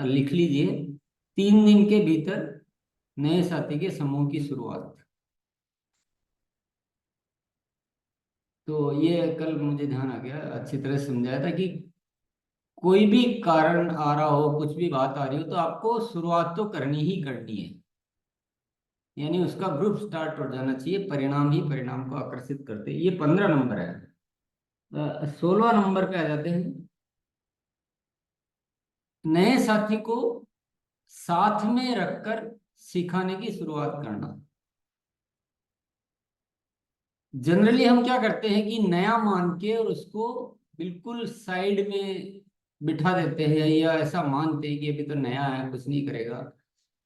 लिख लीजिए, 3 दिन के भीतर नए साथी के समूह की शुरुआत। तो ये कल मुझे ध्यान आ गया, अच्छी तरह से समझाया था कि कोई भी कारण आ रहा हो, कुछ भी बात आ रही हो, तो आपको शुरुआत तो करनी ही करनी है। यानी उसका ग्रुप स्टार्ट हो जाना चाहिए, परिणाम ही परिणाम को आकर्षित करते हैं। ये 15 नंबर है। 16 नंबर पे आ जाते हैं। नए साथी को साथ में रखकर सिखाने की शुरुआत करना। जनरली हम क्या करते हैं कि नया मान के और उसको बिल्कुल साइड में बिठा देते हैं, या ऐसा मानते हैं कि अभी तो नया है, कुछ नहीं करेगा।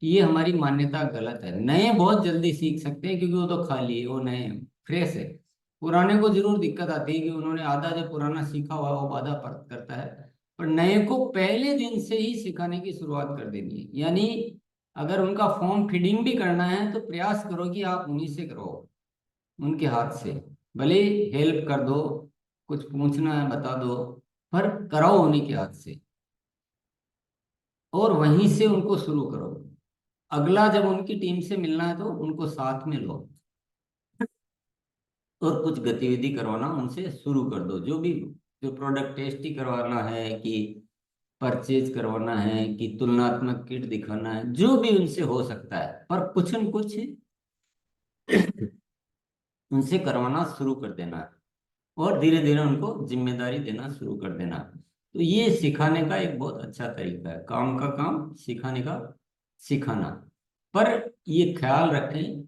ये हमारी मान्यता गलत है। नए बहुत जल्दी सीख सकते हैं, क्योंकि वो तो खाली है, वो नए हैं, फ्रेश है। पुराने को जरूर दिक्कत आती है कि उन्होंने आधा जो पुराना सीखा हुआ है वो बाधा प्राप्त करता है। पर नए को पहले दिन से ही सिखाने की शुरुआत कर देनी है। यानी अगर उनका फॉर्म फीडिंग भी करना है तो प्रयास करो कि आप उन्हीं से करो, उनके हाथ से। भले हेल्प कर दो, कुछ पूछना है बता दो, पर कराओ उन्हीं के हाथ से। और वहीं से उनको शुरू करो। अगला जब उनकी टीम से मिलना है तो उनको साथ में लो, और कुछ गतिविधि करवाना उनसे शुरू कर दो। जो भी, जो प्रोडक्ट टेस्ट ही करवाना है, कि परचेज करवाना है, कि तुलनात्मक किट दिखाना है, जो भी उनसे हो सकता है, पर कुछ न कुछ उनसे करवाना शुरू कर देना है। और धीरे धीरे उनको जिम्मेदारी देना शुरू कर देना। तो ये सिखाने का एक बहुत अच्छा तरीका है। काम का काम, सिखाने का सिखाना। पर ये ख्याल रखें,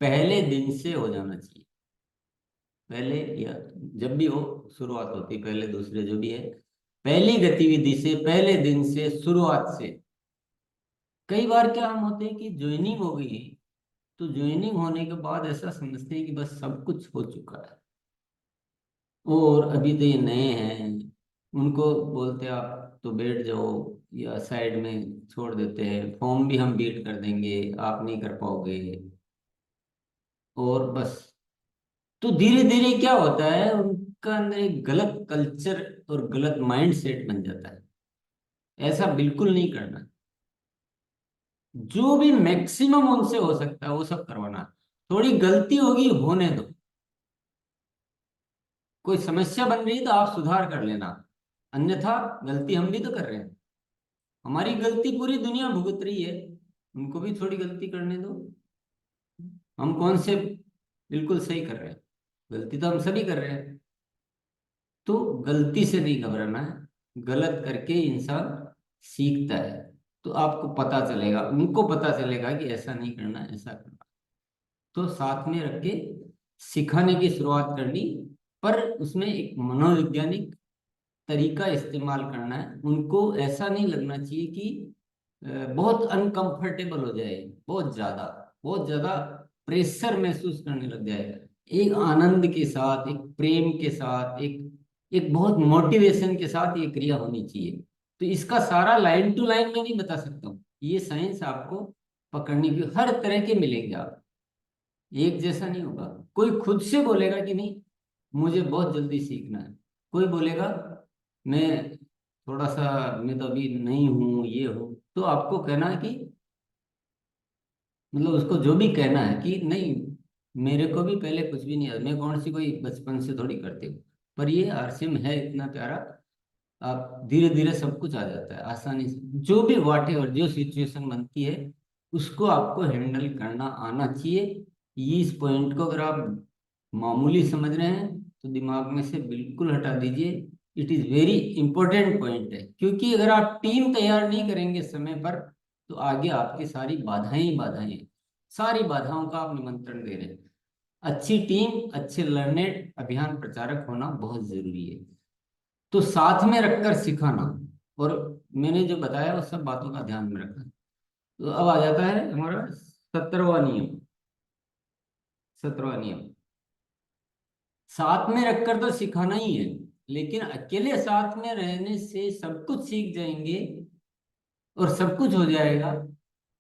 पहले दिन से हो जाना चाहिए। पहले, या जब भी हो शुरुआत होती, पहले दूसरे जो भी है, पहली गतिविधि से, पहले दिन से, शुरुआत से। कई बार क्या हम होते हैं कि ज्वाइनिंग हो गई, तो ज्वाइनिंग होने के बाद ऐसा समझते हैं कि बस सब कुछ हो चुका है, और अभी तो ये नए हैं, उनको बोलते हैं आप तो बैठ जाओ, या साइड में छोड़ देते हैं, फॉर्म भी हम बीट कर देंगे, आप नहीं कर पाओगे, और बस। तो धीरे धीरे क्या होता है, उनका अंदर एक गलत कल्चर और गलत माइंड सेट बन जाता है। ऐसा बिल्कुल नहीं करना। जो भी मैक्सिमम उनसे हो सकता है वो सब करवाना। थोड़ी गलती होगी, होने दो। कोई समस्या बन रही है तो आप सुधार कर लेना, अन्यथा गलती हम भी तो कर रहे हैं। हमारी गलती पूरी दुनिया भुगत रही है, उनको भी थोड़ी गलती करने दो। हम कौन से बिल्कुल सही कर रहे हैं? गलती तो हम सभी कर रहे हैं। तो गलती से नहीं घबराना है। गलत करके इंसान सीखता है। तो आपको पता चलेगा, उनको पता चलेगा कि ऐसा नहीं करना, ऐसा करना। तो साथ में रख के सिखाने की शुरुआत करनी। पर उसमें एक मनोवैज्ञानिक तरीका इस्तेमाल करना है। उनको ऐसा नहीं लगना चाहिए कि बहुत अनकंफर्टेबल हो जाए, बहुत ज्यादा प्रेशर महसूस करने लग जाए। एक आनंद के साथ, एक प्रेम के साथ, एक एक बहुत मोटिवेशन के साथ ये क्रिया होनी चाहिए। तो इसका सारा लाइन टू लाइन में नहीं बता सकता हूँ, ये साइंस आपको पकड़ने की हर तरह के मिलेंगे। आप एक जैसा नहीं होगा। कोई खुद से बोलेगा कि नहीं, मुझे बहुत जल्दी सीखना है। कोई बोलेगा मैं थोड़ा सा, मैं तो अभी नहीं हूँ, ये हूँ। तो आपको कहना है कि, मतलब उसको जो भी कहना है कि नहीं, मेरे को भी पहले कुछ भी नहीं आता, मैं कौन सी कोई बचपन से थोड़ी करती हूँ। पर ये आरसीएम है इतना प्यारा, आप धीरे धीरे सब कुछ आ जाता है आसानी से। जो भी वाट और जो सिचुएशन बनती है, उसको आपको हैंडल करना आना चाहिए। ये इस पॉइंट को अगर आप मामूली समझ रहे हैं तो दिमाग में से बिल्कुल हटा दीजिए। It is very important point है, क्योंकि अगर आप टीम तैयार नहीं करेंगे समय पर, तो आगे आपकी सारी बाधाएं ही बाधाएं हैं। सारी बाधाओं का आप निमंत्रण दे रहे हैं। अच्छी टीम, अच्छे लर्नेड अभियान प्रचारक होना बहुत जरूरी है। तो साथ में रखकर सिखाना, और मैंने जो बताया वो सब बातों का ध्यान में रखना। तो अब आ जाता है हमारा 17वां नियम। 17वां नियम, साथ में रखकर तो सिखाना ही है, लेकिन अकेले साथ में रहने से सब कुछ सीख जाएंगे और सब कुछ हो जाएगा,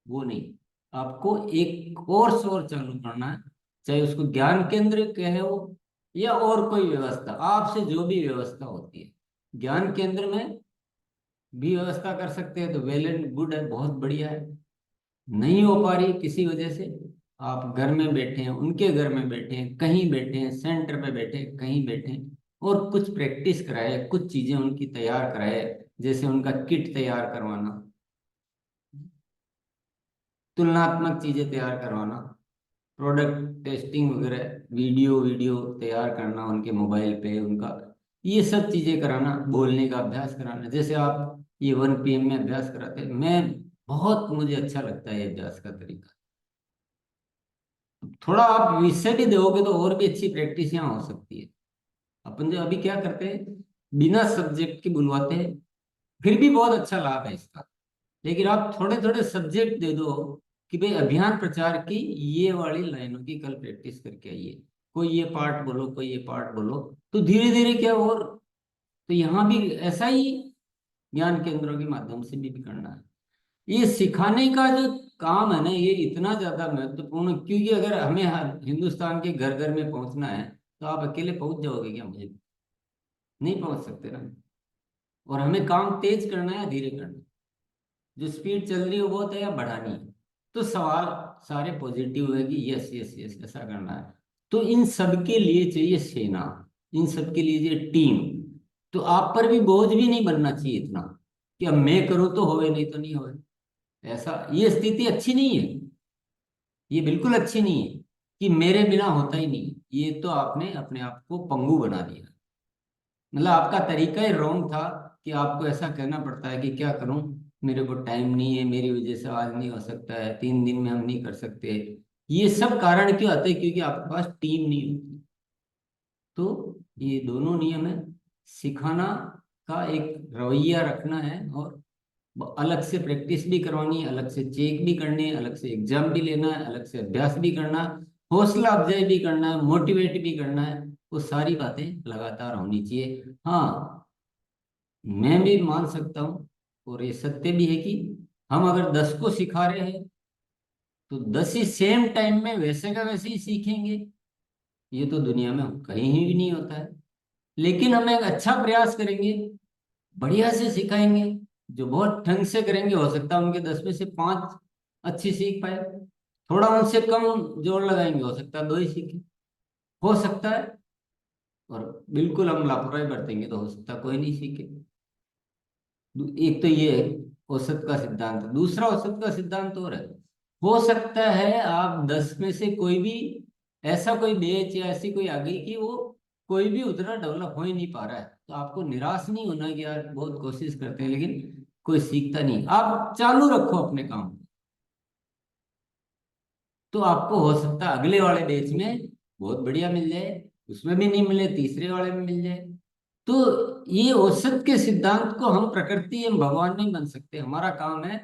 वो नहीं। आपको एक कोर्स और चालू करना है, चाहे उसको ज्ञान केंद्र कहे हो, या और कोई व्यवस्था, आपसे जो भी व्यवस्था होती है। ज्ञान केंद्र में भी व्यवस्था कर सकते हैं तो वेल एंड गुड है, बहुत बढ़िया है। नहीं हो पा रही किसी वजह से, आप घर में बैठे हैं, उनके घर में बैठे हैं, कहीं बैठे हैं, सेंटर पे बैठे हैं, कहीं बैठे हैं, और कुछ प्रैक्टिस कराए, कुछ चीजें उनकी तैयार कराए, जैसे उनका किट तैयार करवाना, तुलनात्मक चीजें तैयार करवाना, प्रोडक्ट टेस्टिंग वगैरह, वीडियो वीडियो तैयार करना उनके मोबाइल पे उनका, ये सब चीजें कराना, बोलने का अभ्यास कराना, जैसे आप ये 1 PM में अभ्यास कराते हैं, मैं बहुत मुझे अच्छा लगता है ये अभ्यास का तरीका। थोड़ा आप विषय भी दोगे तो और भी अच्छी प्रैक्टिस यहाँ हो सकती है। अपन जो अभी क्या करते हैं, बिना सब्जेक्ट के बुलवाते हैं, फिर भी बहुत अच्छा लाभ है इसका। लेकिन आप थोड़े थोड़े सब्जेक्ट दे दो कि भाई अभियान प्रचार की ये वाली लाइनों की कल प्रैक्टिस करके आइए, कोई ये पार्ट बोलो, कोई ये पार्ट बोलो, तो धीरे धीरे क्या, और तो यहाँ भी ऐसा ही ज्ञान केंद्रों के माध्यम से भी करना है। ये सिखाने का जो काम है ना, ये इतना ज्यादा महत्वपूर्ण, क्योंकि अगर हमें हिंदुस्तान के घर घर में पहुंचना है, तो आप अकेले पहुंच जाओगे क्या? मुझे नहीं पहुंच सकते ना। और हमें काम तेज करना है या धीरे करना है, जो स्पीड चल रही है वो तय या बढ़ानी है। तो सवाल सारे पॉजिटिव है कि यस यस यस ऐसा करना है। तो इन सब के लिए चाहिए सेना, इन सब के लिए चाहिए टीम। तो आप पर भी बोझ भी नहीं बनना चाहिए इतना कि अब मैं करूँ तो होवे नहीं तो नहीं होवे। ऐसा, ये स्थिति अच्छी नहीं है, ये बिल्कुल अच्छी नहीं है कि मेरे बिना होता ही नहीं। ये तो आपने अपने आप को पंगु बना दिया, मतलब आपका तरीका ही रॉन्ग था कि आपको ऐसा कहना पड़ता है कि क्या करूं, मेरे को टाइम नहीं है, मेरी वजह से आज नहीं हो सकता है, 3 दिन में हम नहीं कर सकते। ये सब कारण क्यों आते हैं? क्योंकि आपके पास टीम नहीं होती। तो ये दोनों नियम है, सिखाना का एक रवैया रखना है, और अलग से प्रैक्टिस भी करवानी है, अलग से चेक भी करनी है, अलग से एग्जाम भी लेना है, अलग से अभ्यास भी करना है, हौसला अफजाई भी करना है, मोटिवेट भी करना है। वो सारी बातें लगातार होनी चाहिए। हाँ, मैं भी मान सकता हूँ, और ये सत्य भी है कि हम अगर 10 को सिखा रहे हैं, तो 10 ही सेम टाइम में वैसे का वैसे ही सीखेंगे, ये तो दुनिया में कहीं भी नहीं होता है। लेकिन हम एक अच्छा प्रयास करेंगे, बढ़िया से सिखाएंगे, जो बहुत ढंग से करेंगे, हो सकता है उनके 10 में से 5 अच्छी सीख पाए, थोड़ा उनसे कम जोर लगाएंगे, हो सकता है 2 ही सीखे, हो सकता है। और बिल्कुल हम लापरवाही बरतेंगे तो हो सकता है कोई नहीं सीखे। एक तो ये औसत का सिद्धांत है। दूसरा औसत का सिद्धांत और है, हो सकता है आप 10 में से कोई भी, ऐसा कोई बैच या ऐसी कोई आ गई कि वो कोई भी उतना डेवलप हो ही नहीं पा रहा है, तो आपको निराश नहीं होना कि यार बहुत कोशिश करते हैं लेकिन कोई सीखता नहीं। आप चालू रखो अपने काम को, तो आपको हो सकता है अगले वाले बैच में बहुत बढ़िया मिल जाए, उसमें भी नहीं मिले तीसरे वाले में मिल जाए। तो ये औसत के सिद्धांत को हम प्रकृति हम भगवान नहीं बन सकते। हमारा काम है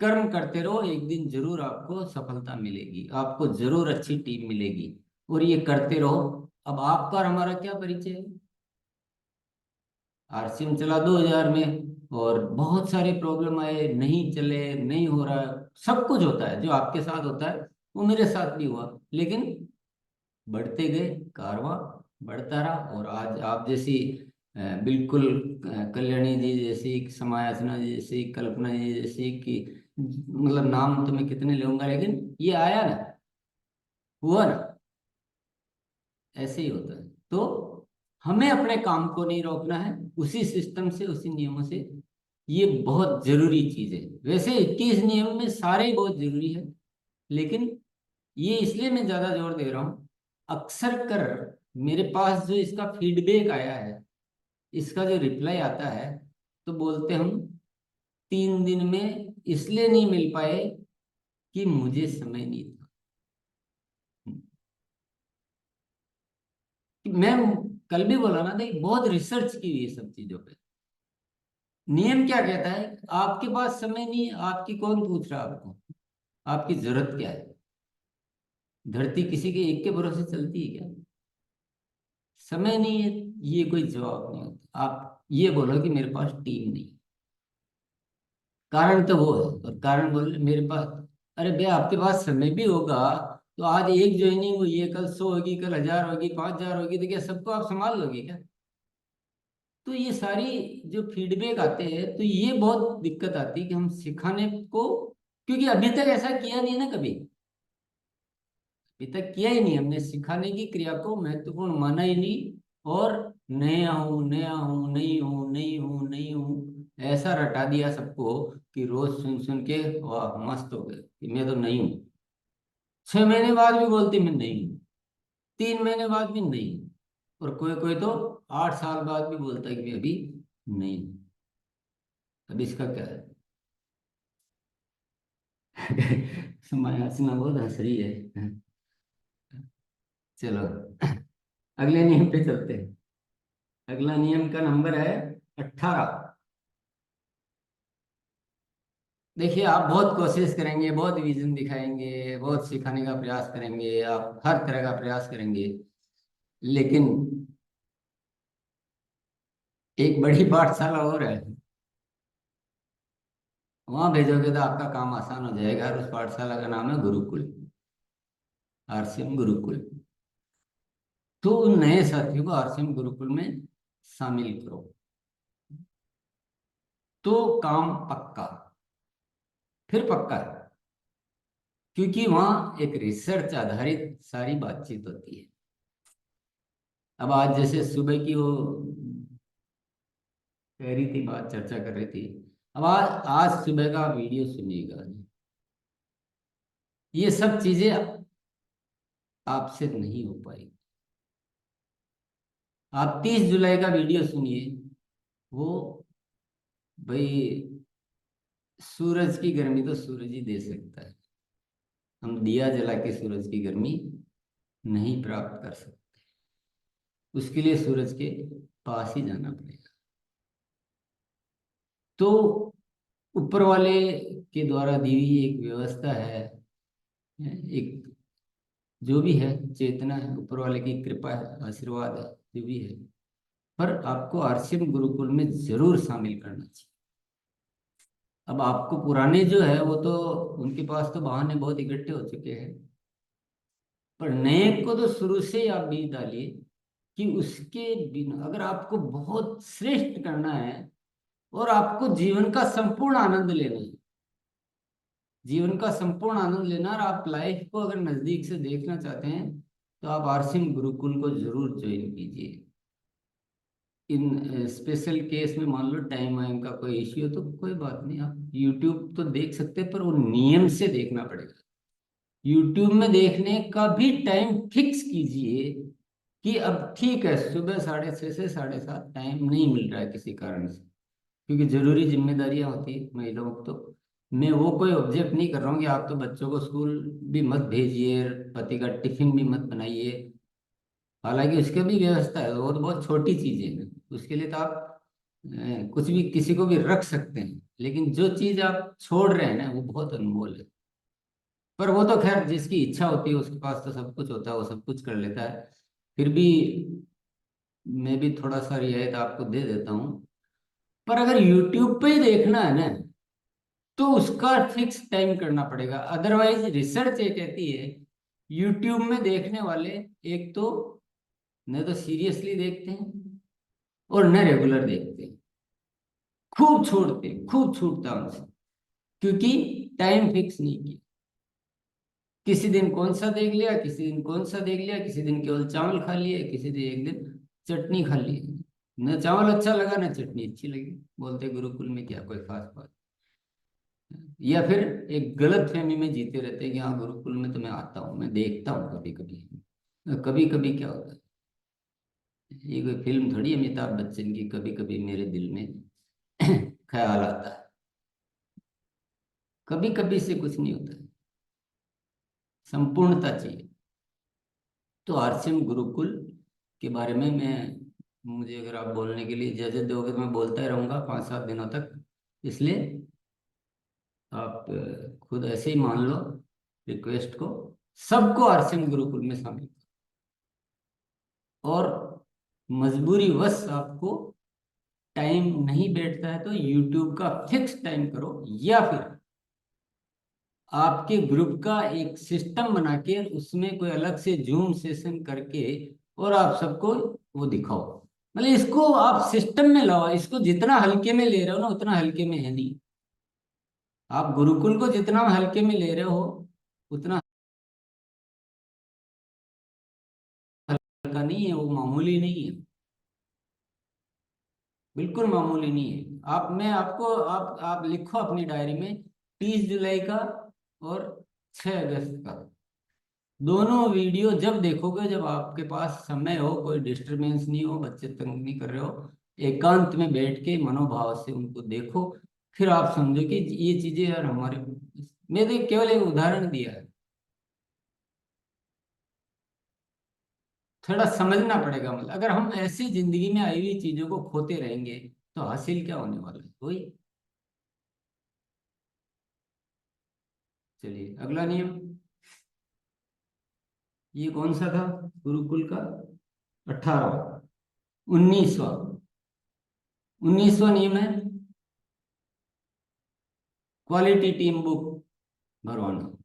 कर्म करते रहो, एक दिन जरूर आपको सफलता मिलेगी, आपको जरूर अच्छी टीम मिलेगी, और ये करते रहो। अब आपका और हमारा क्या परिचय है? आरसीएम चला 2000 में, और बहुत सारे प्रॉब्लम आए, नहीं चले, नहीं हो रहा, सब कुछ होता है जो आपके साथ होता है वो मेरे साथ भी हुआ, लेकिन बढ़ते गए, कारवां बढ़ता रहा, और आज आप जैसी बिल्कुल कल्याणी जी जैसी, समायाचना जी जैसी, कल्पना जी जैसी कि मतलब नाम तो मैं कितने लूंगा, लेकिन ये आया ना, हुआ ना, ऐसे ही होता है। तो हमें अपने काम को नहीं रोकना है, उसी सिस्टम से, उसी नियमों से। ये बहुत जरूरी चीज है। वैसे 21 नियम में सारे ही बहुत जरूरी है, लेकिन ये इसलिए मैं ज्यादा जोर दे रहा हूँ, अक्सर कर मेरे पास जो इसका फीडबैक आया है, इसका जो रिप्लाई आता है, तो बोलते हम 3 दिन में इसलिए नहीं मिल पाए कि मुझे समय नहीं था। मैं कल भी बोला ना, देख बहुत रिसर्च की हुई है सब चीजों पे। नियम क्या कहता है? आपके पास समय नहीं है, आपकी कौन पूछ रहा है आपको? आपकी जरूरत क्या है? धरती किसी के एक के भरोसे चलती है क्या? समय नहीं है, ये कोई जवाब नहीं होता। आप ये बोलो कि मेरे पास टीम नहीं, कारण तो वो है, और कारण बोल मेरे पास, अरे भैया आपके पास समय भी होगा, तो आज एक ज्वाइनिंग हुई है, कल 100 होगी, कल 1000 होगी, 5000 होगी, तो क्या सबको आप संभाल लोगे क्या? तो ये सारी जो फीडबैक आते हैं, तो ये बहुत दिक्कत आती है कि हम सिखाने को, क्योंकि अभी तक ऐसा किया नहीं है ना कभी, अभी तक किया ही नहीं हमने, सिखाने की क्रिया को महत्वपूर्ण माना ही नहीं। और नया हूँ, नया हूँ, नहीं हूँ, नहीं हूँ, नहीं हूँ, ऐसा रटा दिया सबको कि रोज सुन सुन के वाह मस्त हो गए कि मैं तो नहीं हूँ। 6 महीने बाद भी बोलती मैं नहीं हूँ, 3 महीने बाद भी नहीं हूँ, और कोई कोई तो 8 साल बाद भी बोलता है कि मैं अभी नहीं हूँ। अब इसका क्या है? मैं हंसना बहुत हंस रही है। चलो अगले नियम पे चलते हैं। अगला नियम का नंबर है 18। देखिए, आप बहुत कोशिश करेंगे, बहुत विजन दिखाएंगे, बहुत सिखाने का प्रयास करेंगे, आप हर तरह का प्रयास करेंगे, लेकिन एक बड़ी पाठशाला और है, वहां भेजोगे तो आपका काम आसान हो जाएगा। और उस पाठशाला का नाम है गुरुकुल, आरसीएम गुरुकुल। तो उन नए साथियों को आरसीएम गुरुकुल में शामिल करो, तो काम पक्का, फिर पक्का है, क्योंकि वहाँ एक रिसर्च आधारित सारी बातचीत होती है। अब आज जैसे सुबह की वो कह रही थी, बात चर्चा कर रही थी, अब आज आज सुबह का वीडियो सुनिएगा। ये सब चीजें आपसे नहीं हो पाएगी। आप 30 जुलाई का वीडियो सुनिए, वो भाई, सूरज की गर्मी तो सूरज ही दे सकता है, हम दिया जला के सूरज की गर्मी नहीं प्राप्त कर सकते, उसके लिए सूरज के पास ही जाना पड़ेगा। तो ऊपर वाले के द्वारा दी हुई एक व्यवस्था है, एक जो भी है चेतना है, ऊपर वाले की कृपा है, आशीर्वाद है, जो भी है, पर आपको आरसीएम गुरुकुल में जरूर शामिल करना चाहिए। अब आपको पुराने जो है वो तो, उनके पास तो बहाने बहुत इकट्ठे हो चुके हैं, पर नए को तो शुरू से ही आप बीज डालिए कि उसके बिना, अगर आपको बहुत श्रेष्ठ करना है और आपको जीवन का संपूर्ण आनंद लेना है, जीवन का संपूर्ण आनंद लेना, और आप लाइफ को अगर नजदीक से देखना चाहते हैं, तो आप आरसिम गुरुकुल को जरूर ज्वाइन कीजिए। इन स्पेशल केस में मान लो टाइम वाइम का कोई इश्यू हो तो कोई बात नहीं, आप यूट्यूब तो देख सकते हैं, पर वो नियम से देखना पड़ेगा। यूट्यूब में देखने का भी टाइम फिक्स कीजिए कि अब ठीक है, सुबह 6:30 से 7:30 टाइम नहीं मिल रहा है किसी कारण से, क्योंकि जरूरी जिम्मेदारियां होती है महिलाओं को। तो मैं वो कोई ऑब्जेक्ट नहीं कर रहा हूँ कि आप तो बच्चों को स्कूल भी मत भेजिए, पति का टिफिन भी मत बनाइए, हालांकि उसके भी व्यवस्था है, वो तो बहुत छोटी चीजें हैं, उसके लिए तो आप कुछ भी किसी को भी रख सकते हैं, लेकिन जो चीज आप छोड़ रहे हैं ना, वो बहुत अनमोल है। पर वो तो खैर जिसकी इच्छा होती है उसके पास तो सब कुछ होता है, वो सब कुछ कर लेता है। फिर भी मैं भी थोड़ा सा रियायत आपको दे देता हूँ। पर अगर यूट्यूब पे ही देखना है ना, तो उसका फिक्स टाइम करना पड़ेगा, अदरवाइज रिसर्च ये कहती है, यूट्यूब में देखने वाले एक तो न तो सीरियसली देखते हैं और न रेगुलर देखते हैं, खूब छोड़ते हैं, खूब छूटता है उनसे, क्योंकि टाइम फिक्स नहीं किया। किसी दिन कौन सा देख लिया, किसी दिन कौन सा देख लिया, किसी दिन केवल चावल खा लिए, किसी दिन एक दिन चटनी खा ली, न चावल अच्छा लगा न चटनी अच्छी लगी, बोलते गुरुकुल में क्या कोई खास बात। या फिर एक गलत फहमी में जीते रहते हैं कि हाँ गुरुकुल में तो मैं आता हूँ, मैं देखता हूँ कभी कभी। कभी कभी क्या होता है, ये कोई फिल्म थोड़ी है अमिताभ बच्चन की, कभी कभी मेरे दिल में ख्याल आता है, कभी कभी से कुछ नहीं होता है, संपूर्णता चाहिए। तो आरसीएम गुरुकुल के बारे में मैं, मुझे अगर आप बोलने के लिए इजाजत दोगे तो मैं बोलता ही रहूंगा 5-7 दिनों तक, इसलिए आप खुद ऐसे ही मान लो रिक्वेस्ट को, सबको आरसीएम गुरुकुल में शामिल करो। और मजबूरी वश आपको टाइम नहीं बैठता है तो यूट्यूब का फिक्स टाइम करो, या फिर आपके ग्रुप का एक सिस्टम बना के उसमें कोई अलग से जूम सेशन करके और आप सबको वो दिखाओ, मतलब इसको आप सिस्टम में लाओ, इसको जितना हल्के में ले रहे हो ना उतना हल्के में है नहीं। आप गुरुकुल को जितना हल्के में ले रहे हो उतना हल्का नहीं है, वो मामूली नहीं है, बिल्कुल मामूली नहीं है। आप मैं आपको आप लिखो अपनी डायरी में 30 जुलाई का और 6 अगस्त का दोनों वीडियो जब देखोगे, जब आपके पास समय हो, कोई डिस्टरबेंस नहीं हो, बच्चे तंग नहीं कर रहे हो, एकांत में बैठ के मनोभाव से उनको देखो, फिर आप समझो कि ये चीजें यार हमारे, मैंने केवल एक उदाहरण दिया है। थोड़ा समझना पड़ेगा, मतलब अगर हम ऐसी जिंदगी में आई हुई चीजों को खोते रहेंगे तो हासिल क्या होने वाला है वही। चलिए अगला नियम, ये कौन सा था गुरुकुल का? 18। 19वां। 19वां नियम है क्वालिटी टीम बुक भरवाना।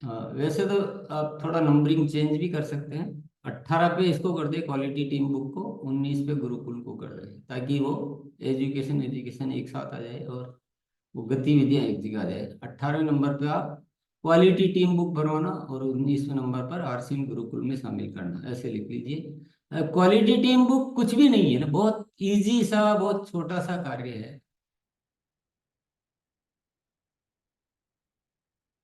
हाँ, वैसे तो आप थोड़ा नंबरिंग चेंज भी कर सकते हैं। 18 पे इसको कर दे क्वालिटी टीम बुक को, 19 पे गुरुकुल को कर दे, ताकि वो एजुकेशन एजुकेशन एक साथ आ जाए और वो गतिविधियां एक जगह आ जाए। 18वें नंबर पे आप क्वालिटी टीम बुक भरवाना और 19वें नंबर पर आरसीएम गुरुकुल में शामिल करना, ऐसे लिख लीजिए। क्वालिटी टीम बुक कुछ भी नहीं है ना, बहुत इजी सा बहुत छोटा सा कार्य है।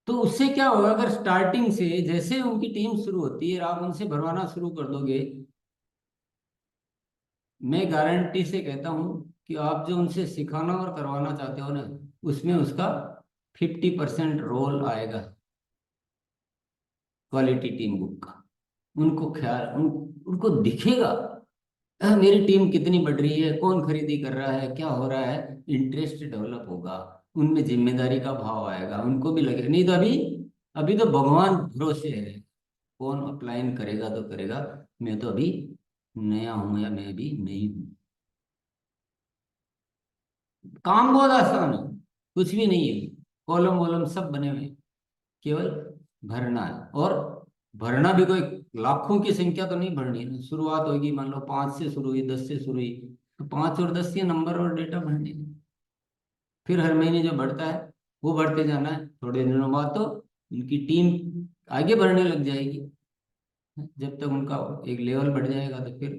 तो उससे क्या होगा, अगर स्टार्टिंग से जैसे उनकी टीम शुरू होती है आप उनसे भरवाना शुरू कर दोगे, मैं गारंटी से कहता हूँ कि आप जो उनसे सिखाना और करवाना चाहते हो ना, उसमें उसका 50% रोल आएगा क्वालिटी टीम बुक का। उनको उनको दिखेगा, मेरी टीम कितनी बढ़ रही है, कौन खरीदी कर रहा है, क्या हो रहा है, इंटरेस्ट डेवलप होगा, उनमें जिम्मेदारी का भाव आएगा, उनको भी लगेगा। नहीं तो अभी अभी तो भगवान भरोसे है, कौन अप्लाइन करेगा तो करेगा, मैं तो अभी नया हूं या मैं अभी नहीं हूँ। काम बहुत आसान है, कुछ भी नहीं है, कॉलम वॉलम सब बने हुए हैं, केवल भरना है। और भरना भी कोई लाखों की संख्या तो नहीं भरनी है ना, शुरुआत होगी मान लो 5 से शुरू हुई, 10 से शुरू हुई, तो 5 और 10 के नंबर और डेटा भरने हैं। फिर हर महीने जो बढ़ता है वो बढ़ते जाना है, थोड़े दिनों बाद तो उनकी टीम आगे बढ़ने लग जाएगी। जब तक उनका एक लेवल बढ़ जाएगा तो फिर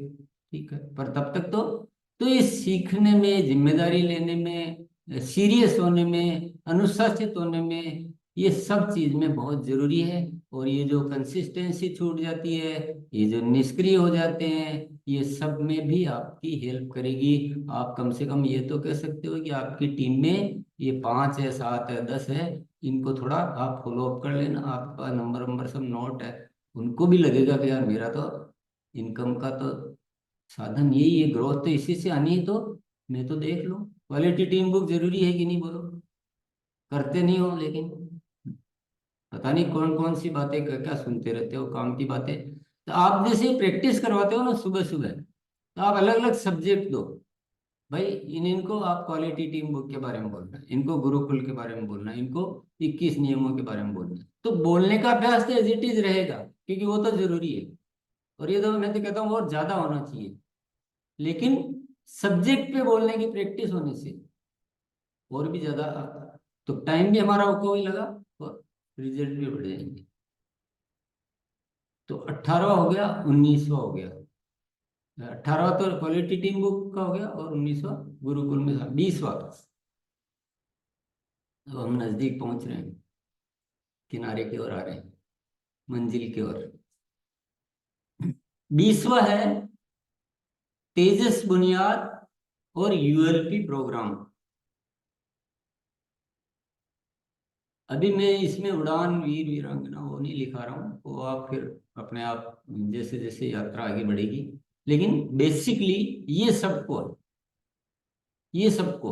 ठीक है, पर तब तक तो ये सीखने में, जिम्मेदारी लेने में, सीरियस होने में, अनुशासित होने में, ये सब चीज में बहुत जरूरी है। और ये जो कंसिस्टेंसी छूट जाती है, ये जो निष्क्रिय हो जाते हैं, ये सब में भी आपकी हेल्प करेगी। आप कम से कम ये तो कह सकते हो कि आपकी टीम में ये 5 है 7 है 10 है, इनको थोड़ा आप फॉलो अप कर लेना, आपका नंबर नंबर सब नोट है, उनको भी लगेगा कि यार मेरा तो इनकम का तो साधन यही है, ग्रोथ तो इसी से आनी है, तो मैं तो देख लो। क्वालिटी टीम बुक जरूरी है कि नहीं बोलो? करते नहीं हो लेकिन, पता नहीं कौन कौन सी बातें क्या क्या सुनते रहते हो, काम की बातें। तो आप जैसे प्रैक्टिस करवाते हो ना सुबह सुबह, तो आप अलग अलग सब्जेक्ट दो, भाई इनको आप क्वालिटी टीम बुक के बारे में बोलना है, इनको गुरुकुल के बारे में बोलना है, इनको 21 नियमों के बारे में बोलना है, तो बोलने का अभ्यास तो एज इट इज रहेगा, क्योंकि वो तो जरूरी है। और ये तो मैं तो कहता हूँ और ज्यादा होना चाहिए, लेकिन सब्जेक्ट पे बोलने की प्रैक्टिस होने से और भी ज्यादा, तो टाइम भी हमारा को ही लगा और रिजल्ट भी बढ़ जाएंगे। तो 18वां हो गया, 19वां हो गया। 18वां तो क्वालिटी टीम बुक का हो गया और 19वां गुरुकुल में था। 20वां, अब हम नजदीक पहुंच रहे हैं, किनारे की ओर आ रहे हैं, मंजिल की ओर। 20वां है तेजस बुनियाद और यूएलपी प्रोग्राम। अभी मैं इसमें उड़ान वीर वीरांगना वो नहीं लिखा रहा हूँ, वो आप फिर अपने आप जैसे जैसे यात्रा आगे बढ़ेगी, लेकिन बेसिकली ये सबको, ये सबको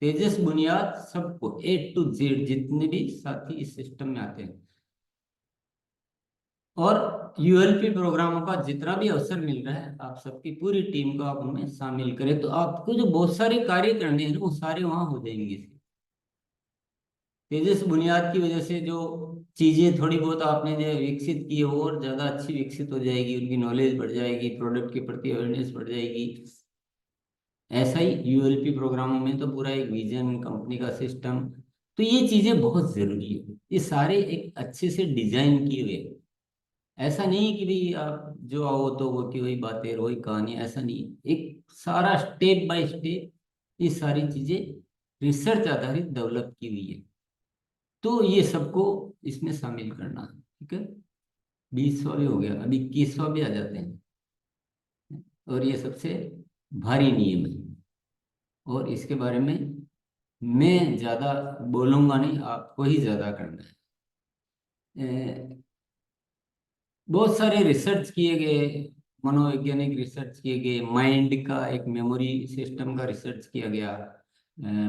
तेजस बुनियाद सबको A to Z जितने भी साथी इस सिस्टम में आते हैं, और यूएलपी प्रोग्रामों का जितना भी अवसर मिल रहा है, आप सबकी पूरी टीम को आप उनमें शामिल करें, तो आपको जो बहुत सारे कार्य करने हैं वो सारे वहां हो जाएंगे। तेजस बुनियाद की वजह से जो चीजें थोड़ी बहुत आपने जो विकसित की है, और ज्यादा अच्छी विकसित हो जाएगी, उनकी नॉलेज बढ़ जाएगी, प्रोडक्ट के प्रति अवेयरनेस बढ़ जाएगी। ऐसा ही यूएलपी प्रोग्रामों में तो पूरा एक विजन, कंपनी का सिस्टम, तो ये चीजें बहुत जरूरी है। ये सारे एक अच्छे से डिजाइन किए हुए हैं। ऐसा नहीं है कि भाई आप जो आओ तो वो की वही बातें वही कहानी, ऐसा नहीं है। एक सारा स्टेप बाय स्टेप ये सारी चीजें रिसर्च आधारित डेवलप की हुई है। तो ये सबको इसमें शामिल करना है, ठीक है। 20वां भी हो गया, अभी 21वां भी आ जाते हैं। और ये सबसे भारी नियम है, और इसके बारे में मैं ज्यादा बोलूंगा नहीं, आपको ही ज्यादा करना है। बहुत सारे रिसर्च किए गए, मनोवैज्ञानिक रिसर्च किए गए, माइंड का एक मेमोरी सिस्टम का रिसर्च किया गया,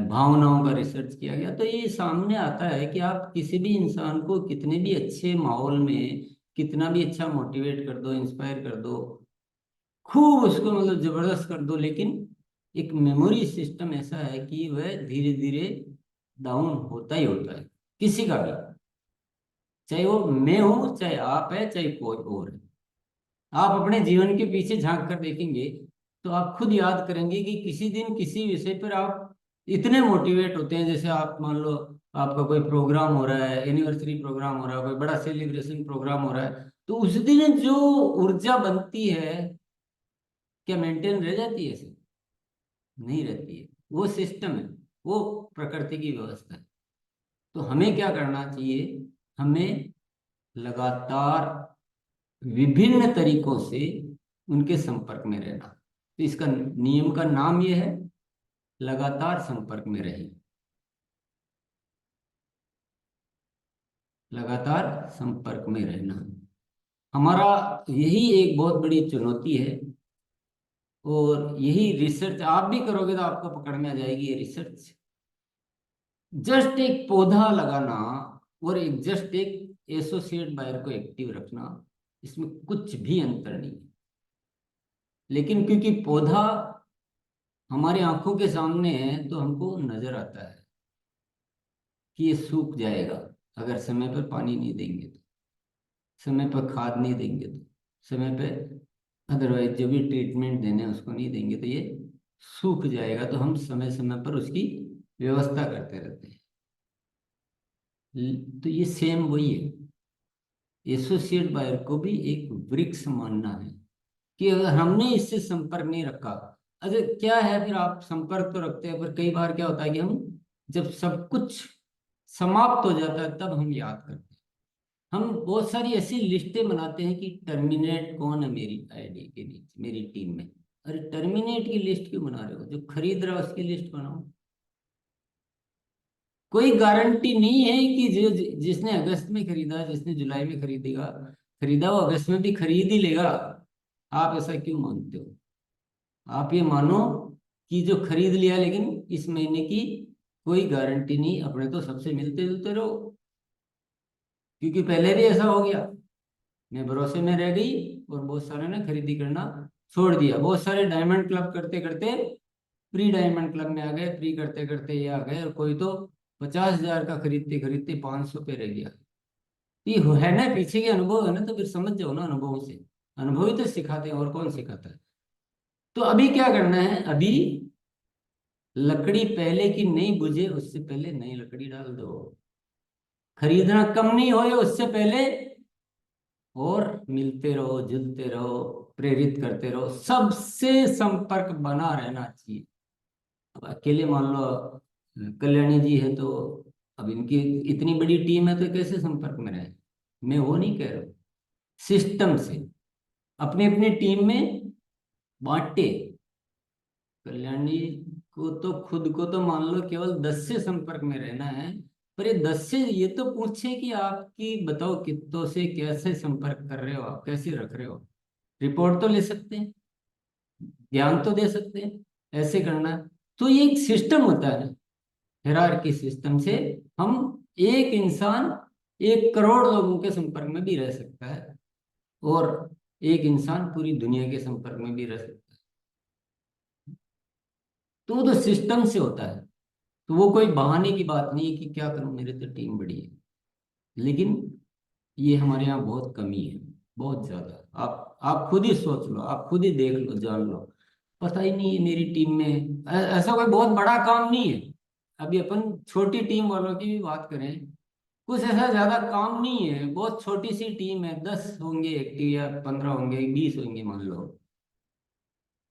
भावनाओं का रिसर्च किया गया। तो ये सामने आता है कि आप किसी भी इंसान को कितने भी अच्छे माहौल में कितना भी अच्छा मोटिवेट कर दो, इंस्पायर कर दो, खूब उसको मतलब जबरदस्त कर दो, लेकिन एक मेमोरी सिस्टम ऐसा है कि वह धीरे धीरे डाउन होता ही होता है, किसी का भी। चाहे वो मैं हूं, चाहे आप है, चाहे कोई और है। आप अपने जीवन के पीछे झांक कर देखेंगे तो आप खुद याद करेंगे कि किसी दिन किसी विषय पर आप इतने मोटिवेट होते हैं। जैसे आप मान लो आपका कोई प्रोग्राम हो रहा है, एनिवर्सरी प्रोग्राम हो रहा है, कोई बड़ा सेलिब्रेशन प्रोग्राम हो रहा है, तो उस दिन जो ऊर्जा बनती है, क्या मेंटेन रह जाती है ऐसे? नहीं रहती है। वो सिस्टम है, वो प्रकृति की व्यवस्था है। तो हमें क्या करना चाहिए? हमें लगातार विभिन्न तरीकों से उनके संपर्क में रहना। तो इसका नियम का नाम यह है, लगातार संपर्क में रहें। लगातार संपर्क में रहना हमारा यही एक बहुत बड़ी चुनौती है। और यही रिसर्च आप भी करोगे तो आपको पकड़ में आ जाएगी ये रिसर्च। जस्ट एक पौधा लगाना और एक जस्ट एक एसोसिएट बायर को एक्टिव रखना, इसमें कुछ भी अंतर नहीं है। लेकिन क्योंकि पौधा हमारी आंखों के सामने है, तो हमको नजर आता है कि ये सूख जाएगा अगर समय पर पानी नहीं देंगे तो, समय पर खाद नहीं देंगे तो, समय पे अदरवाइज जो भी ट्रीटमेंट देने हैं उसको नहीं देंगे तो ये सूख जाएगा। तो हम समय समय पर उसकी व्यवस्था करते रहते हैं। तो ये सेम वही है। एसोसिएट बायर को भी एक वृक्ष मानना है कि अगर हमने इससे संपर्क नहीं रखा, अच्छा क्या है फिर, आप संपर्क तो रखते हैं पर कई बार क्या होता है कि हम जब सब कुछ समाप्त हो जाता है तब हम याद करते हैं। हम बहुत सारी ऐसी लिस्टें बनाते हैं कि टर्मिनेट कौन है मेरी आईडी के नीचे, मेरी टीम में। अरे टर्मिनेट की लिस्ट क्यों बना रहे हो? जो खरीद रहा है उसकी लिस्ट बनाओ। कोई गारंटी नहीं है कि जो जिसने अगस्त में खरीदा, जिसने जुलाई में खरीदेगा, खरीदा वो अगस्त में भी खरीद ही लेगा। आप ऐसा क्यों मानते हो? आप ये मानो कि जो खरीद लिया, लेकिन इस महीने की कोई गारंटी नहीं, अपने तो सबसे मिलते जुलते रहो। क्योंकि पहले भी ऐसा हो गया, मैं भरोसे में रह गई और बहुत सारे ने खरीदी करना छोड़ दिया। बहुत सारे डायमंड क्लब करते करते प्री डायमंड क्लब में आ गए, प्री करते करते ये आ गए, और कोई तो 50,000 का खरीदते खरीदते 500 पे रह गया। ये है ना, पीछे के अनुभव है ना, तो फिर समझ जाओ ना अनुभवों से। अनुभव ही तो सिखाते हैं, और कौन सिखाता है? तो अभी क्या करना है? अभी लकड़ी पहले की नहीं बुझे उससे पहले नई लकड़ी डाल दो। खरीदना कम नहीं होए उससे पहले, और मिलते रहो, जुलते रहो, प्रेरित करते रहो, सबसे संपर्क बना रहना चाहिए। अब अकेले मान लो कल्याणी जी है तो अब इनकी इतनी बड़ी टीम है तो कैसे संपर्क में रहे? मैं वो नहीं कह रहा हूं। सिस्टम से अपनी अपनी टीम में बांटे। कल्याणी को तो खुद को तो मान लो केवल 10 से संपर्क में रहना है, पर ये 10 से ये तो पूछे कि आपकी बताओ कितनों से कैसे संपर्क कर रहे हो, आप कैसे रख रहे हो। रिपोर्ट तो ले सकते हैं, ज्ञान तो दे सकते हैं, ऐसे करना है। तो ये एक सिस्टम होता है, हिरार्की सिस्टम से हम एक इंसान 1 करोड़ लोगों के संपर्क में भी रह सकता है, और एक इंसान पूरी दुनिया के संपर्क में भी रह सकता है। तो वो तो सिस्टम से होता है। तो वो कोई बहाने की बात नहीं है कि क्या करूं, मेरे तो टीम बड़ी है। लेकिन ये हमारे यहाँ बहुत कमी है, बहुत ज्यादा। आप खुद ही सोच लो, आप खुद ही देख लो, जान लो। पता ही नहीं है मेरी टीम में ऐसा कोई बहुत बड़ा काम नहीं है। अभी अपन छोटी टीम वालों की भी बात करें, कुछ ऐसा ज्यादा काम नहीं है, बहुत छोटी सी टीम है, 10 होंगे एक्टिव या 15 होंगे, 20 होंगे मान लो।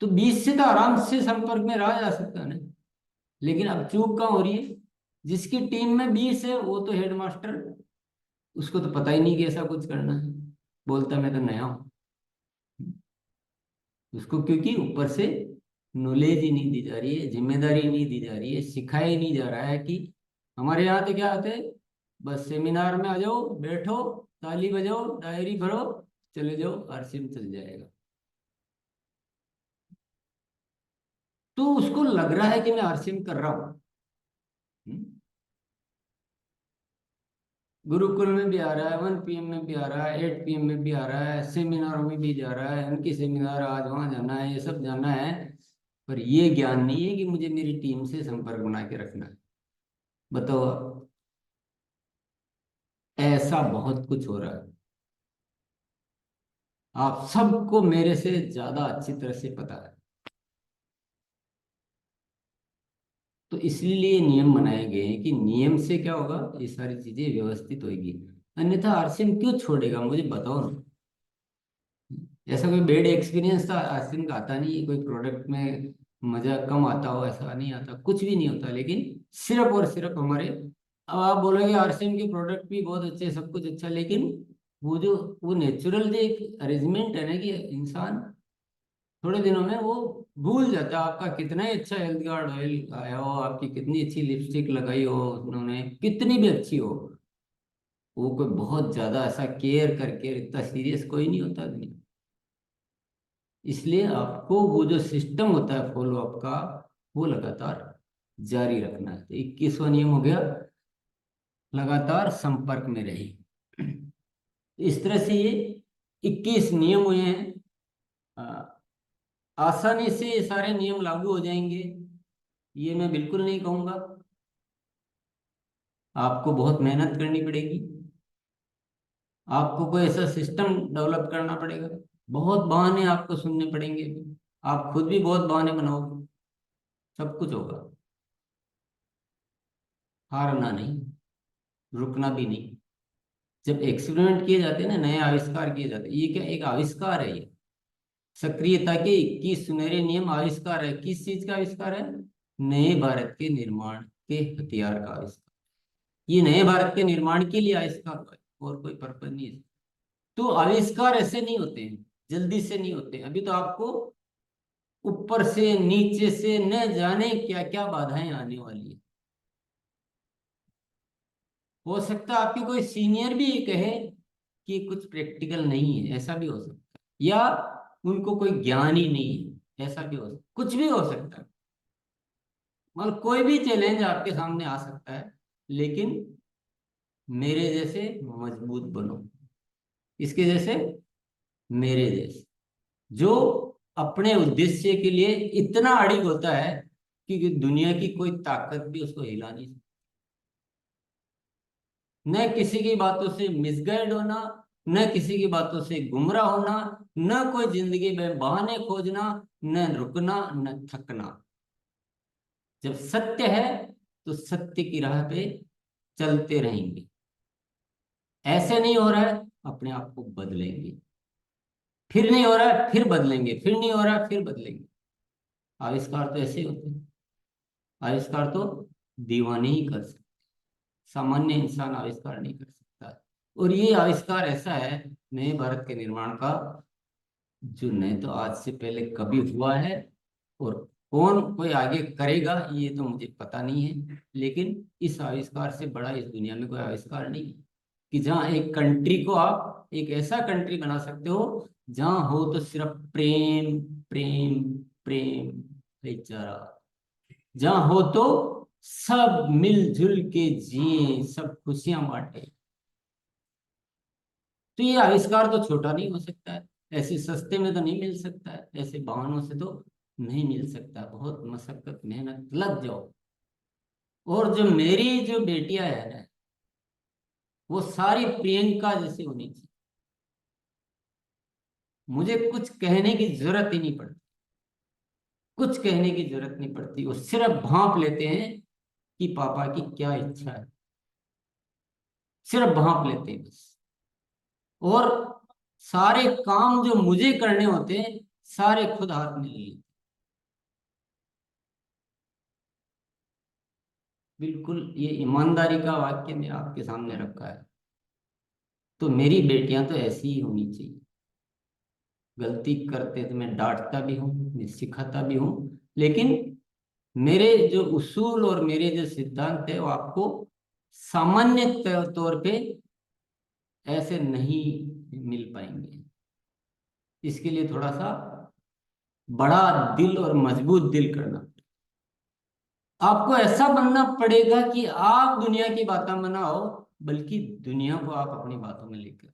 तो 20 से तो आराम से संपर्क में रहा जा सकता है ना। लेकिन अब चूक कहाँ हो रही है, जिसकी टीम में 20 है वो तो हेडमास्टर, उसको तो पता ही नहीं कि ऐसा कुछ करना है, बोलता मैं तो नया हूँ। उसको क्योंकि ऊपर से नॉलेज ही नहीं दी जा रही है, जिम्मेदारी नहीं दी जा रही है, सिखाया ही नहीं जा रहा है कि हमारे यहाँ तो क्या होता है, बस सेमिनार में आ जाओ, बैठो, ताली बजाओ, डायरी भरो, चले जाओ, आरसीएम चल जाएगा। तो उसको लग रहा है कि मैं आरसीएम कर रहा हूँ। हम्म? गुरुकुल में भी आ रहा है, 1 PM में भी आ रहा है, 8 PM में भी आ रहा है, सेमिनारों में भी जा रहा है, उनकी सेमिनार आज वहां जाना है, ये सब जाना है। पर ये ज्ञान नहीं है कि मुझे मेरी टीम से संपर्क बना के रखना है। बताओ आप। ऐसा बहुत कुछ हो रहा है, आप सबको मेरे से ज्यादा अच्छी तरह से पता है। तो इसलिए नियम बनाए गए हैं कि नियम से क्या होगा, ये सारी चीजें व्यवस्थित होगी। अन्यथा आरसीएम क्यों छोड़ेगा, मुझे बताओ ना। ऐसा कोई बैड एक्सपीरियंस था आरसीएम का, आता नहीं है कोई प्रोडक्ट में मजा कम आता हो, ऐसा नहीं आता, कुछ भी नहीं होता। लेकिन सिर्फ और सिर्फ हमारे, अब आप बोलोगे आरसीएम के प्रोडक्ट भी बहुत अच्छे, सब कुछ अच्छा, लेकिन वो जो वो नेचुरल जो एक अरेंजमेंट है ना, कि इंसान थोड़े दिनों में वो भूल जाता है आपका कितना ही अच्छा हेल्थ गार्ड ऑयल आया हो, आपकी कितनी अच्छी लिपस्टिक लगाई हो उन्होंने, कितनी भी अच्छी हो, वो कोई बहुत ज्यादा ऐसा केयर करके इतना सीरियस कोई नहीं होता दुनिया। इसलिए आपको वो जो सिस्टम होता है फॉलो अप का, वो लगातार जारी रखना है। तो 21वां नियम हो गया, लगातार संपर्क में रहे। इस तरह से ये 21 नियम हुए हैं। आ, आसानी से ये सारे नियम लागू हो जाएंगे, ये मैं बिल्कुल नहीं कहूंगा। आपको बहुत मेहनत करनी पड़ेगी, आपको कोई ऐसा सिस्टम डेवलप करना पड़ेगा, बहुत बहाने आपको सुनने पड़ेंगे, आप खुद भी बहुत बहाने बनाओगे, सब कुछ होगा। हारना नहीं, रुकना भी नहीं। जब एक्सपेरिमेंट किए जाते हैं ना, नए आविष्कार किए जाते हैं, ये क्या एक आविष्कार है ये। सक्रियता के 21 सुनहरे नियम आविष्कार है, किस चीज का आविष्कार है, नए भारत के निर्माण के हथियार का आविष्कार। ये नए भारत के निर्माण के लिए आविष्कार हुआ है, और कोई पर्पज नहीं है। तो आविष्कार ऐसे नहीं होते हैं, जल्दी से नहीं होते। अभी तो आपको ऊपर से नीचे से न जाने क्या क्या बाधाएं आने वाली है। हो सकता है आपके कोई सीनियर भी ये कहे कि कुछ प्रैक्टिकल नहीं है, ऐसा भी हो सकता है। या उनको कोई ज्ञान ही नहीं है, ऐसा भी हो सकता, कुछ भी हो सकता है। मतलब कोई भी चैलेंज आपके सामने आ सकता है। लेकिन मेरे जैसे मजबूत बनो, इसके जैसे, मेरे जैसे, जो अपने उद्देश्य के लिए इतना अड़िग होता है कि दुनिया की कोई ताकत भी उसको हिला नहीं सकती। न किसी की बातों से मिसगाइड होना, न किसी की बातों से गुमराह होना, न कोई जिंदगी में बहाने खोजना, न रुकना, न थकना। जब सत्य है तो सत्य की राह पे चलते रहेंगे। ऐसे नहीं हो रहा है, अपने आप को बदलेंगे। फिर नहीं हो रहा है, फिर बदलेंगे, फिर नहीं हो रहा है, फिर बदलेंगे। आविष्कार तो ऐसे ही होते हैं। आविष्कार तो दीवाने ही कर सकते, सामान्य इंसान आविष्कार नहीं कर सकता। और ये आविष्कार ऐसा है नए भारत के निर्माण का, जो नहीं तो आज से पहले कभी हुआ है। और कौन कोई आगे करेगा ये तो मुझे पता नहीं है, लेकिन इस आविष्कार से बड़ा इस दुनिया में कोई आविष्कार नहीं है, कि जहाँ एक कंट्री को आप एक ऐसा कंट्री बना सकते हो जहाँ हो तो सिर्फ प्रेम, प्रेम, प्रेम, भाईचारा। जहाँ हो तो सब मिलजुल के जिए, सब खुशियां बांटे। तो ये आविष्कार तो छोटा नहीं हो सकता है, ऐसे सस्ते में तो नहीं मिल सकता है, ऐसे बहानों से तो नहीं मिल सकता, बहुत मशक्कत मेहनत लग जाओ। और जो मेरी जो बेटियां है ना, वो सारी प्रियंका जैसी होनी चाहिए। मुझे कुछ कहने की जरूरत ही नहीं पड़ती, कुछ कहने की जरूरत नहीं पड़ती, वो सिर्फ भांप लेते हैं कि पापा की क्या इच्छा है, सिर्फ भांप लेते हैं बस। और सारे काम जो मुझे करने होते हैं, सारे खुद हाथ में ले लेते। बिल्कुल, ये ईमानदारी का वाक्य मैं आपके सामने रखा है। तो मेरी बेटियां तो ऐसी ही होनी चाहिए। गलती करते तो मैं डांटता भी हूँ, मैं सिखाता भी हूँ, लेकिन मेरे जो उसूल और मेरे जो सिद्धांत है वो आपको सामान्य तौर पे ऐसे नहीं मिल पाएंगे। इसके लिए थोड़ा सा बड़ा दिल और मजबूत दिल करना, आपको ऐसा बनना पड़ेगा कि आप दुनिया की बातें मनाओ, बल्कि दुनिया को आप अपनी बातों में लेकर।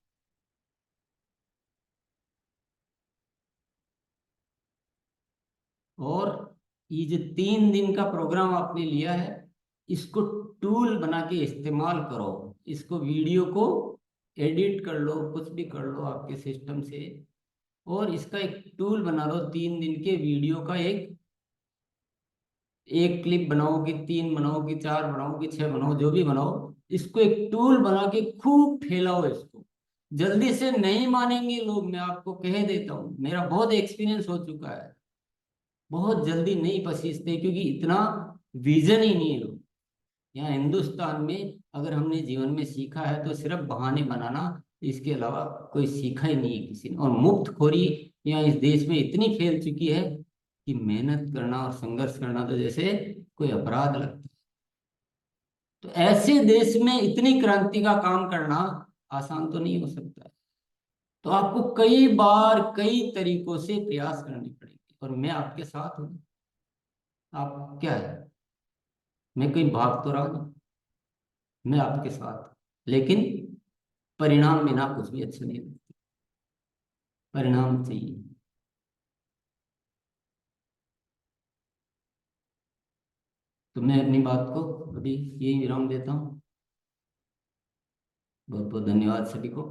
और ये जो 3 दिन का प्रोग्राम आपने लिया है, इसको टूल बना के इस्तेमाल करो। इसको वीडियो को एडिट कर लो, कुछ भी कर लो आपके सिस्टम से, और इसका एक टूल बना लो। 3 दिन के वीडियो का एक एक क्लिप बनाओ कि 3 बनाओ कि 4 बनाओ कि 6 बनाओ, जो भी बनाओ, इसको एक टूल बना के खूब फैलाओ इसको। जल्दी से नहीं मानेंगे लोग, मैं आपको कह देता हूँ, मेरा बहुत एक्सपीरियंस हो चुका है। बहुत जल्दी नहीं पसीजते, क्योंकि इतना विजन ही नहीं है लोग। यहाँ हिंदुस्तान में अगर हमने जीवन में सीखा है तो सिर्फ बहाने बनाना, इसके अलावा कोई सीखा ही नहीं है किसी ने। और मुफ्तखोरी यहाँ इस देश में इतनी फैल चुकी है कि मेहनत करना और संघर्ष करना तो जैसे कोई अपराध लगता है। तो ऐसे देश में इतनी क्रांति का काम करना आसान तो नहीं हो सकता है। तो आपको कई बार कई तरीकों से प्रयास करने पड़ेंगे, और मैं आपके साथ हूँ। आप क्या है, मैं कहीं भाग तो रहा नहीं, मैं आपके साथ। लेकिन परिणाम बिना कुछ भी अच्छा नहीं लगता, परिणाम चाहिए। तो मैं अपनी बात को अभी यही विराम देता हूँ। बहुत बहुत धन्यवाद सभी को।